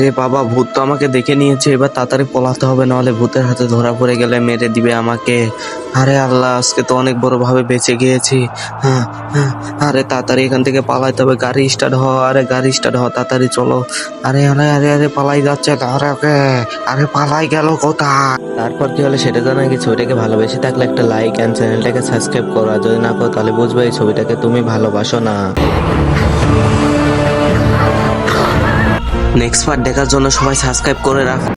আরে বাবা, ভূত তো আমাকে দেখে নিয়েছে, এবার তাড়াতাড়ি পলাতে হবে, নাহলে ভূতের হাতে ধরা পড়ে গেলে মেরে দিবে আমাকে। আরে আল্লাহ, আজকে তো অনেক বড় ভাবে বেঁচে গিয়েছি। হ্যাঁ, হ্যাঁ, আরে তাড়াতাড়ি এখান থেকে পালাইতে হবে। গাড়ি স্টার্ট হ, আরে গাড়ি স্টার্ট হ, তাড়াতাড়ি চলো। আরে আরে আরে আরে পালাই যাচ্ছে, আরে ওকে, আরে পালাই গেল কোথায়? তারপর কি হলো সেটা জানা কি, ছবিটাকে ভালোবেসে থাকলে একটা লাইক এন্ড চ্যানেলটাকে সাবস্ক্রাইব করো, আর যদি না করো তাহলে বুঝবে এই ছবিটাকে তুমি ভালোবাসো না। নেক্সট পার্ট দেখার জন্য সবাই সাবস্ক্রাইব করে রাখো।